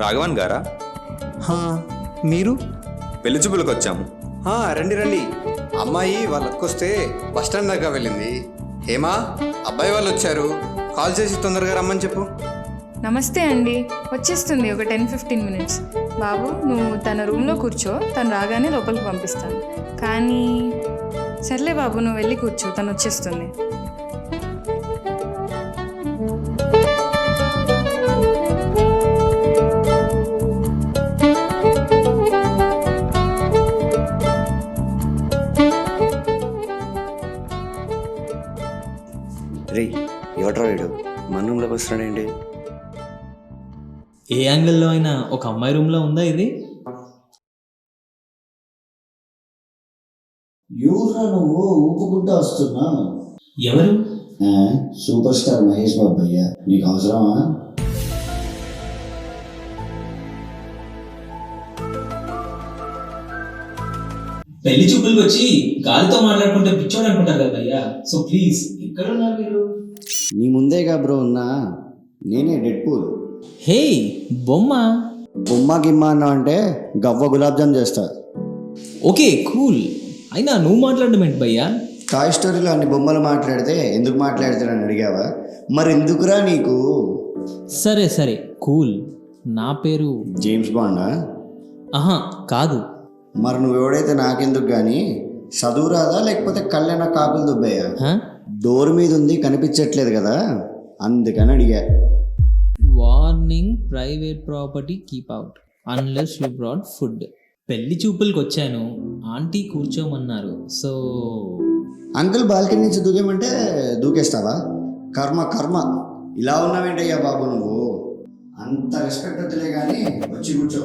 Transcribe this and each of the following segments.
రాఘవన్ గారా? మీరు? పెళ్లి చూపులకు వచ్చాము. రండి రండి. అమ్మాయి వాళ్ళ అక్కొస్తే బస్ స్టాండ్ దాకా వెళ్ళింది. ఏమా, అబ్బాయి వాళ్ళు వచ్చారు, కాల్ చేసి తొందరగా రమ్మని చెప్పు. నమస్తే అండి, వచ్చేస్తుంది ఒక 10-15 మినిట్స్. బాబు, నువ్వు తన రూమ్లో కూర్చో, తను రాగానే లోపలికి పంపిస్తాను. కానీ సర్లే బాబు, నువ్వు వెళ్ళి కూర్చో, తను వచ్చేస్తుంది. రే, ఎవట్రా వీడు మన రూమ్లోకి వస్తున్నాడేంటి? ఏ యాంగిల్లో అయినా ఒక అమ్మాయి రూమ్లో ఉందా ఇది? యూరా నువ్వు ఊపుకుంటూ వస్తున్నా. ఎవరు? సూపర్ స్టార్ మహేష్ బాబు అయ్యా, నీకు అవసరమా? పెళ్లి చూపులకు వచ్చి గాలితో మాట్లాడుకుంటే పిచ్చోడు అనుకుంటారు కదా అయ్యా. సో ప్లీజ్, ఎక్కడ ఉన్నారు మీరు? నీ ముందేగా బ్రో ఉన్నా, నేనే డెడ్ పూల్. హే బొమ్మ. బొమ్మ గిమ్మ అన్నా అంటే గవ్వ గులాబ్ జామ్ చేస్తా. Okay cool. అయినా నువ్వు మాట్లాడడం ఏంటి భయ్యా? టాయ్ స్టోరీలో అన్ని బొమ్మలు మాట్లాడితే ఎందుకు మాట్లాడతానని అడిగావా? మరి ఎందుకురా నీకు? సరే సరే కూల్. నా పేరు జేమ్స్ బాండా? ఆహా కాదు. మరి నువ్వెవడైతే నాకెందుకు కానీ, చదువురాదా లేకపోతే కళ్ళైన కాకులు దుబ్బయ్యా? డోర్ మీద ఉంది కనిపించట్లేదు కదా, అందుకని అడిగా. Warning, private property keep out unless you brought food. పెళ్లి చూపులకు వచ్చాను, ఆంటీ కూర్చోమన్నారు. సో అంకుల్ బాల్కనీ నుంచి దూకేమంటే దూకేస్తావా? కర్మ కర్మ. ఇలా ఉన్నావేంటయ్యా బాబు నువ్వు? అంత రెస్పెక్ట్ వద్దులే కానీ వచ్చి కూర్చో.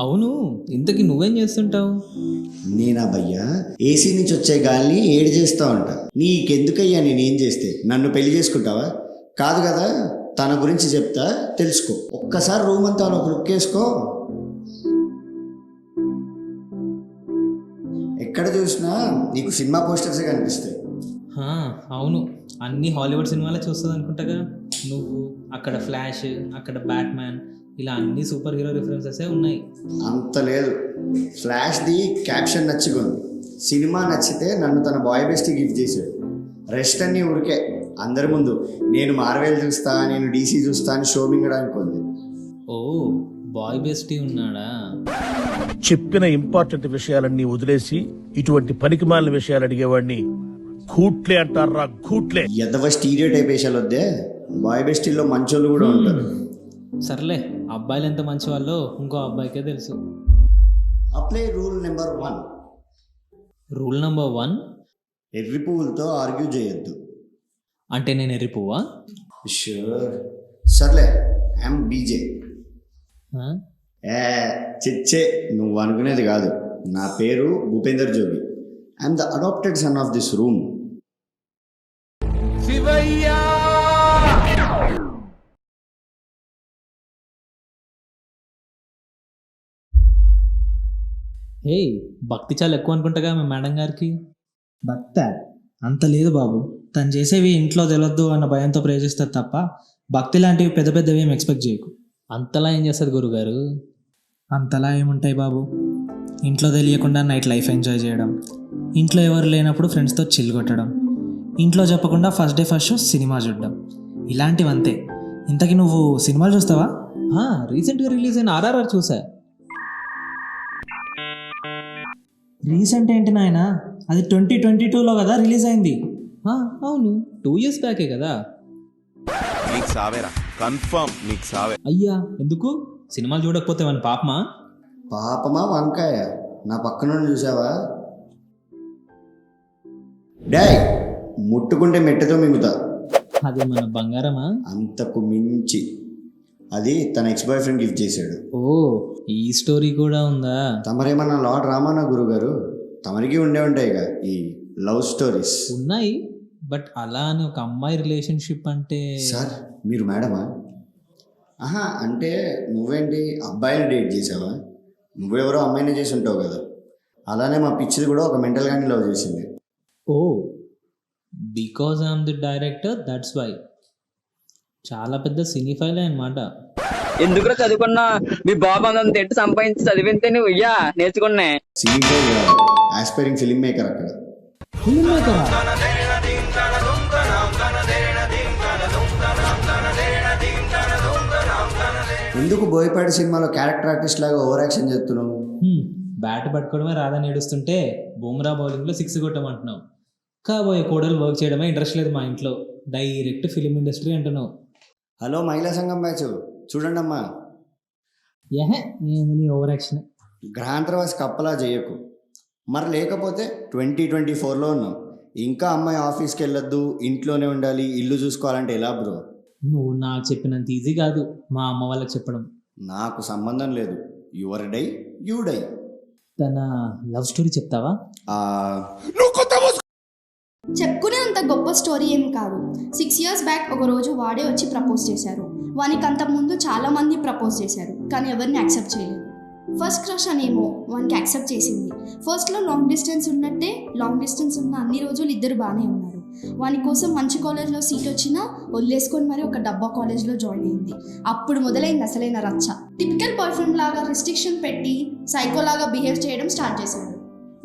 అవును, ఇంతకీ నువ్వేం చేస్తుంటావు? నేనా భయ్యా, ఏసీ నుంచి వచ్చే గాలిని ఏడు చేస్తా ఉంటా. నీకెందుకయ్యా నేనేం చేస్తే? నన్ను పెళ్లి చేసుకుంటావా? కాదు కదా, తన గురించి చెప్తా, తెలుసుకో. ఒక్కసారి రూమ్ అంతా ఒక లుక్ వేసుకో. ఎక్కడ చూసినా నీకు సినిమా పోస్టర్సే కనిపిస్తాయి. అవును, అన్ని హాలీవుడ్ సినిమాలే చూస్తుంది అనుకుంటాగా నువ్వు. అక్కడ ఫ్లాష్, అక్కడ బ్యాట్మ్యాన్, ఇలా అన్ని సూపర్ హీరో రిఫరెన్సెసే ఉన్నాయి. అంత లేదు. ఫ్లాష్ది క్యాప్షన్ నచ్చుకుంది, సినిమా నచ్చితే నన్ను తన బాయ్ బెస్ట్ గిఫ్ట్ చేశాడు. రెస్ట్ అన్నీ ఊరికే, అందరి ముందు నేను మార్వెల్ చూస్తా, నేను డీసీ చూస్తా అని షో మింగడానికి ఉంది. ఓ, బాయ్ బెస్టీ ఉన్నాడా? చెప్పిన ఇంపార్టెంట్ విషయాలన్నీ వదిలేసి ఇటువంటి పనికిమాలిన విషయాలు అడిగేవాడిని కూట్లే అంటారా? కూట్లే. ఎదవ స్టీరియో టైప్ వేషాలు వద్దే. బాయ్ బెస్టీల్లో మంచోళ్ళు కూడా ఉంటారు. సర్లే, అబ్బాయిలు ఎంత మంచి వాళ్ళో ఇంకో అబ్బాయికే తెలుసు. Apply rule number 1. Rule number 1? ఎర్రి పువ్వులతో ఆర్గ్యూ చేయొద్దు. అంటే నేను ఎర్రి పువ్వా? షూర్. సర్లే, ఐఎమ్ బీజే. చిచ్చే, నువ్వు అనుకునేది కాదు. నా పేరు Bhupender Jogi. I'm the adopted son of this room. Hey, భక్తి చాలా ఎక్కువ అనుకుంటాగా మీ మేడం గారికి. భక్త అంత లేదు బాబు. తను చేసేవి ఇంట్లో తెలియద్దు అన్న భయంతో ప్రేరేపిస్తుంది తప్ప భక్తి లాంటివి పెద్ద పెద్దవి ఏం ఎక్స్పెక్ట్ చేయకు. అంతలా ఏం చేస్తుంది గురుగారు? అంతలా ఏముంటాయి బాబు, ఇంట్లో తెలియకుండా నైట్ లైఫ్ ఎంజాయ్ చేయడం, ఇంట్లో ఎవరు లేనప్పుడు ఫ్రెండ్స్తో చిల్ కొట్టడం, ఇంట్లో చెప్పకుండా first day first show cinema చూడడం, ఇలాంటివి అంతే. ఇంతకీ నువ్వు సినిమాలు చూస్తావా? రీసెంట్గా రిలీజ్ అయిన RRR చూసా. రీసెంట్ ఏంటి నాయన, అది 2022లో కదా రిలీజ్ అయింది. అవును, 2 years బ్యాకే కదా. అయ్యా, ఎందుకు? సినిమాలు చూడకపోతే మన పాపమా? పాపమా వంకాయ? నా పక్కన చూసావా? డాయ్, ముట్టుకుంటే మెట్టతో మింగుతా. అది మన బంగారమా? అంతకు మించి. అది తన ఎక్స్ బాయ్ ఫ్రెండ్ గిఫ్ట్ చేశాడు. ఓ, ఈ స్టోరీ కూడా ఉందా? తమరేమన్నా లార్డ్ రామానా గురుగారు? తమరికి ఉండే ఉంటాయిగా ఈ లవ్ స్టోరీస్. ఉన్నాయి, బట్ అలా అని ఒక అమ్మాయి రిలేషన్షిప్ అంటే. సార్, మీరు మేడమా? అంటే నువ్వేంటి అబ్బాయిని డేట్ చేసావా? నువ్వెవరో అమ్మాయిని చేసి ఉంటావు కదా. అలానే మా పిచ్చిది కూడా ఒక మెంటల్ గాని లవ్ చేసింది. Oh, because I'm the director, that's why. చాలా పెద్ద సినీఫైలే అనమాట. ఎందుకు చదువుకున్నా మీ బాబు అంత ఎట్టు సంపాదించి చదివితే నువ్వు ఇయ్యా నేర్చుకున్నా. సినిమా కాదు, ఆస్పైరింగ్ ఫిల్మ్ మేకర్ అక్కడ. ఎందుకు బోయపాటి సినిమాలో క్యారెక్టర్ ఆర్టిస్ట్ లాగా ఓవర్ యాక్షన్ చేస్తున్నావు? బ్యాట్ పట్టుకోవడమే రాదని ఏడుస్తుంటే బుమ్రా బౌలింగ్లో 6 కొట్టమంటున్నావు. కాబోయే కోడలు వర్క్ చేయడమే ఇంట్రెస్ట్ లేదు మా ఇంట్లో. డైరెక్ట్ ఫిలిం ఇండస్ట్రీ అంటున్నావు. హలో మహిళా సంఘం బ్యాచ్, చూడండి అమ్మా, ఏమని ఓవర్ యాక్షన్. గ్రహాంతరవాసి కప్పలా చేయకు. మరి లేకపోతే 2024లో ఉన్నాం, ఇంకా అమ్మాయి ఆఫీస్కి వెళ్ళొద్దు, ఇంట్లోనే ఉండాలి, ఇల్లు చూసుకోవాలంటే ఎలా బ్రో? నువ్వు నాకు చెప్పినంత ఈజీ కాదు మా అమ్మ వాళ్ళకి చెప్పడం. నాకు సంబంధం లేదు, యువర్ డై యూ డై. తన లవ్ స్టోరీ చెప్తావా? చెప్పుకునే అంత గొప్ప స్టోరీ ఏం కాదు. 6 years బ్యాక్ ఒక రోజు వాడే వచ్చి ప్రపోజ్ చేశారు. వానికి అంతకుముందు చాలామంది ప్రపోజ్ చేశారు, కానీ ఎవరిని యాక్సెప్ట్ చేయలేదు. ఫస్ట్ క్రష్ అనేమో వానికి యాక్సెప్ట్ చేసింది. ఫస్ట్లో లాంగ్ డిస్టెన్స్ ఉన్నట్టే, లాంగ్ డిస్టెన్స్ ఉన్న అన్ని రోజులు ఇద్దరు బాగానే ఉన్నారు. వాని కోసం మంచి కాలేజ్లో సీట్ వచ్చినా వదిలేసుకొని మరి ఒక డబ్బా కాలేజ్లో జాయిన్ అయింది. అప్పుడు మొదలైంది అసలైన రచ్చ. టిపికల్ బాయ్ ఫ్రెండ్ లాగా రిస్ట్రిక్షన్ పెట్టి సైకోలాగా బిహేవ్ చేయడం స్టార్ట్ చేశాడు.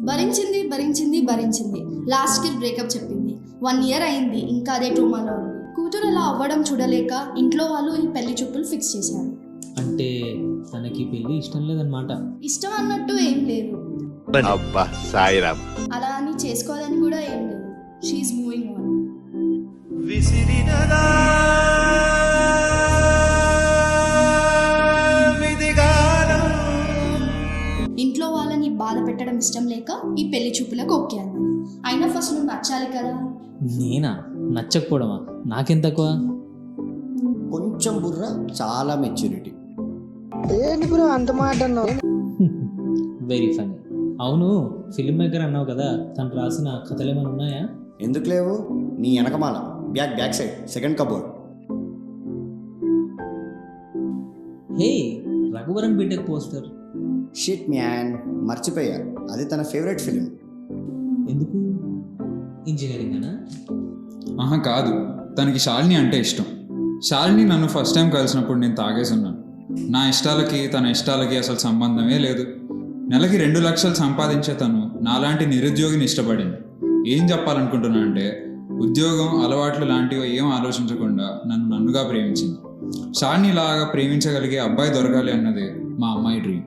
భరించింది భరించింది భరించింది, లాస్ట్కి బ్రేకప్ చెప్పింది. 1 year అయింది, ఇంకా అదే ట్రోమాలో ఉంది. కూతురు అలా అవ్వడం చూడలేక ఇంట్లో వాళ్ళు ఈ పెళ్లి చూపులు ఫిక్స్ చేశారు. అంటే తనకి పెళ్లి ఇష్టం లేదన్నమాట. ఇష్టం అన్నట్టు ఏం లేదు, అలా అని చేసుకోవాలని కూడా ఏం లేదు. She's moving on. ఇంట్లో వాళ్ళని బాధ పెట్టడం ఇష్టం లేక ఈ పెళ్లి చూపులకు ఓకే అన్నాను. అయినా ఫస్ట్ నువ్వు నచ్చాలి కదా. నేనా? నచ్చకపోవడమా? నాకేం తక్కువ? కొంచెం బుర్ర, చాలా మెచ్యూరిటీ. Very funny. అవును, ఫిల్మ్ మేకర్ అన్నావు కదా, తను రాసిన కథలు ఏమైనా ఉన్నాయా? ఎందుకు లేవు? నీ వెనకమాల back side second cupboard. Hey, Raghuvaran B Tech poster. Shit man, మర్చిపోయా, అది తన ఫేవరెట్ ఫిలిం. ఎందుకు? ఇంజనీరింగ్ అనా? ఆహా కాదు, తనకి శాలిని అంటే ఇష్టం. శాలిని నన్ను ఫస్ట్ టైం కలిసినప్పుడు నేను తాగేసి ఉన్నాను. నా ఇష్టాలకి తన ఇష్టాలకి అసలు సంబంధమే లేదు. నెలకి 2 లక్షలు సంపాదించే తను నాలాంటి నిరుద్యోగిని ఇష్టపడింది. ఏం చెప్పాలనుకుంటున్నా అంటే, ఉద్యోగం అలవాట్లు లాంటివి ఏం ఆలోచించకుండా నన్నుగా ప్రేమించింది. శాలిని లాగా ప్రేమించగలిగే అబ్బాయి దొరకాలి అన్నదే మా అమ్మాయి dream.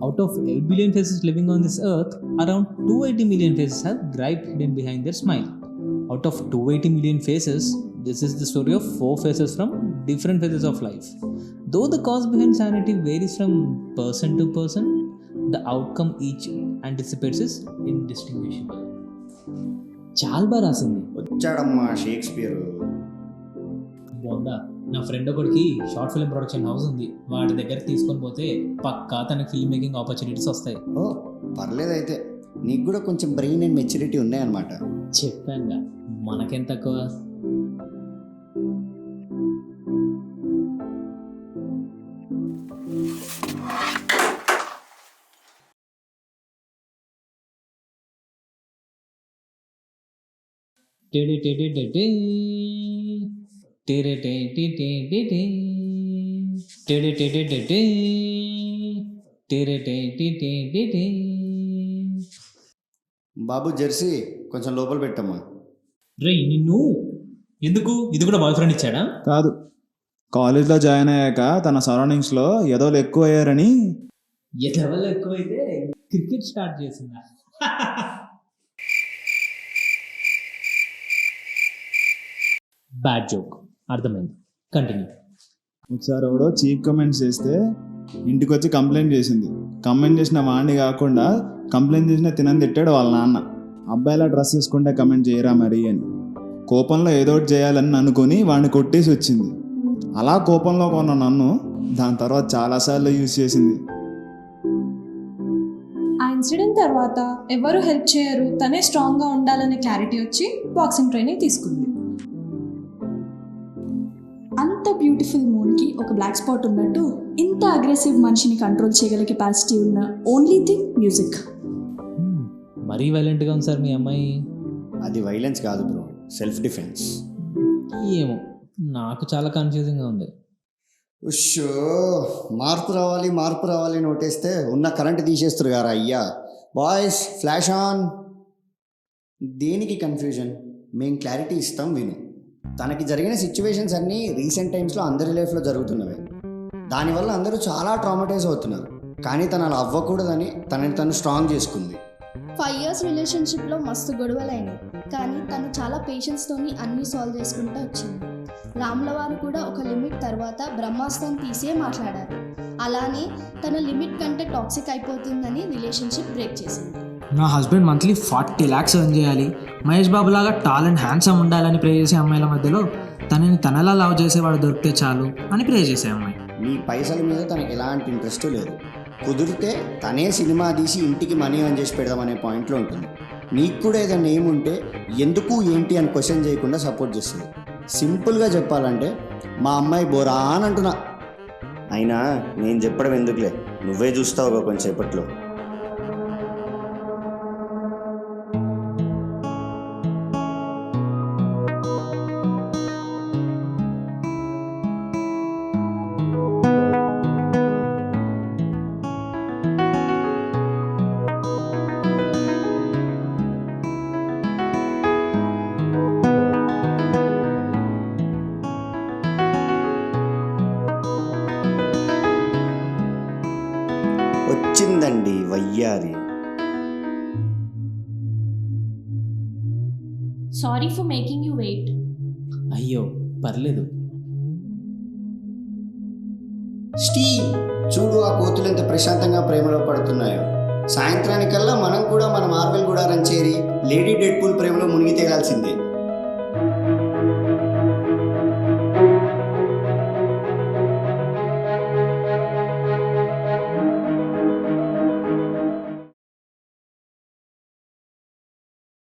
Out of 8 billion faces living on this earth, around 280 million faces have gripe hidden behind their smile. Out of 280 million faces, this is the story of 4 faces from different phases of life. Though the cause behind sanity varies from person to person, the outcome each anticipates is indistinguishable. చాలా బాగా రాసింది. వచ్చాడమ్మా Shakespeare. బాగుందా? నా friend ఒకడికి short film production house ఉంది. వాటి దగ్గర తీసుకొని పోతే పక్కా తనకి ఫిల్మ్ మేకింగ్ ఆపర్చునిటీస్ వస్తాయి. ఓ పర్లేదైతే, నీకు కూడా కొంచెం బ్రెయిన్ అండ్ మెచ్యూరిటీ ఉన్నాయన్నమాట. చెప్పానుగా, మనకేం తక్కువ. బాబు జెర్సీ కొంచెం లోపల పెట్టమ్మా. రే నిన్ను, ఎందుకు? ఇది కూడా బాయ్ ఫ్రెండ్ ఇచ్చాడా? కాదు, కాలేజ్లో జాయిన్ అయ్యాక తన సరౌండింగ్స్లో ఎదోలు ఎక్కువ అయ్యారని. ఎదవలు ఎక్కువైతే క్రికెట్ స్టార్ట్ చేసిందా? బ్యాడ్ జోక్, అర్థమైంది. కంటిన్యూ. ఒకసారి ఎవడో చీప్ కమెంట్స్ చేస్తే ఇంటికి వచ్చి కంప్లైంట్ చేసింది. కమెంట్ చేసిన వాడిని కాకుండా కంప్లైంట్ చేసిన తినని తిట్టాడు వాళ్ళ నాన్న. అబ్బాయిలా డ్రెస్ వేసుకుంటే కమెంట్ చేయరా మరి అని. కోపంలో ఏదో ఒకటి చేయాలని అనుకుని వాడిని కొట్టేసి వచ్చింది. అలా కోపంలో కొన్న నన్ను దాని తర్వాత చాలాసార్లు యూజ్ చేసింది. ఆ ఇన్సిడెంట్ తర్వాత ఎవరు హెల్ప్ చేయరు, తనే స్ట్రాంగ్గా ఉండాలనే క్లారిటీ వచ్చి బాక్సింగ్ ట్రైనింగ్ తీసుకుంది. బ్యూటిఫుల్ మూన్కి ఒక బ్లాక్ స్పాట్ ఉన్నట్టు ఇంత అగ్రెసివ్ మనిషిని కంట్రోల్ చేయగల కెపాసిటీ ఉన్న ఓన్లీ థింగ్ మ్యూజిక్. మరీ వైలెంట్గా ఉంది సార్ మీ అమ్మాయి. అది వైలెన్స్ కాదు బ్రో, సెల్ఫ్ డిఫెన్స్. ఏమో నాకు చాలా కన్ఫ్యూజింగ్గా ఉంది. ఉషో, మార్పు రావాలి నోటేస్తే ఉన్న కరెంట్ తీసేస్తారు గారా అయ్యా. Boys flash on. దేనికి కన్ఫ్యూజన్? మేము క్లారిటీ ఇస్తాం, విను. తనకి జరిగిన సిచ్యువేషన్స్ అన్నీ రీసెంట్ టైమ్స్లో అందరి లైఫ్లో జరుగుతున్నవే. దానివల్ల అందరూ చాలా ట్రామటైజ్ అవుతున్నారు. కానీ తను అలా అవ్వకూడదని తనని తను స్ట్రాంగ్ చేసుకుంది. 5 years రిలేషన్షిప్లో మస్తు గొడవలైనాయి, కానీ తను చాలా పేషెన్స్తోని అన్నీ సాల్వ్ చేసుకుంటూ వచ్చింది. రాముల వారు కూడా ఒక లిమిట్ తర్వాత బ్రహ్మాస్త్రం తీసే మాట్లాడారు. అలానే తన లిమిట్ కంటే టాక్సిక్ అయిపోతుందని రిలేషన్షిప్ బ్రేక్ చేసింది. నా హస్బెండ్ మంత్లీ 40 lakhs ఎర్న్ చేయాలి, మహేష్ బాబు లాగా టాల్ అండ్ హ్యాండ్సమ్ ఉండాలని ప్రే చేసే అమ్మాయిల మధ్యలో తనని తనలా లవ్ చేసేవాడు దొరికితే చాలు అని ప్రే చేసే అమ్మాయి. నీ పైసల మీద తనకి ఎలాంటి ఇంట్రెస్ట్ లేదు. కుదిరితే తనే సినిమా తీసి ఇంటికి మనీ ఆన్ చేసి పెడదామనే పాయింట్లో ఉంటుంది. నీకు కూడా ఏదైనా ఏముంటే ఎందుకు ఏంటి అని క్వశ్చన్ చేయకుండా సపోర్ట్ చేస్తుంది. సింపుల్గా చెప్పాలంటే మా అమ్మాయి బోరా అని అంటున్నా. అయినా నేను చెప్పడం ఎందుకులే, నువ్వే చూస్తావుగా కొంచెంసేపట్లో. వచ్చిందండి వయ్యారి. Sorry for making you wait. అయ్యో పర్లేదు. స్టీవ్, చూడు ఆ కోతులు ఎంత ప్రశాంతంగా ప్రేమలో పడుతున్నాయో. సాయంత్రానికల్లా మనం కూడా మన మార్వెల్ గుడారం చేరి లేడీ డెడ్పూల్ ప్రేమలో మునిగి తేలాల్సిందే.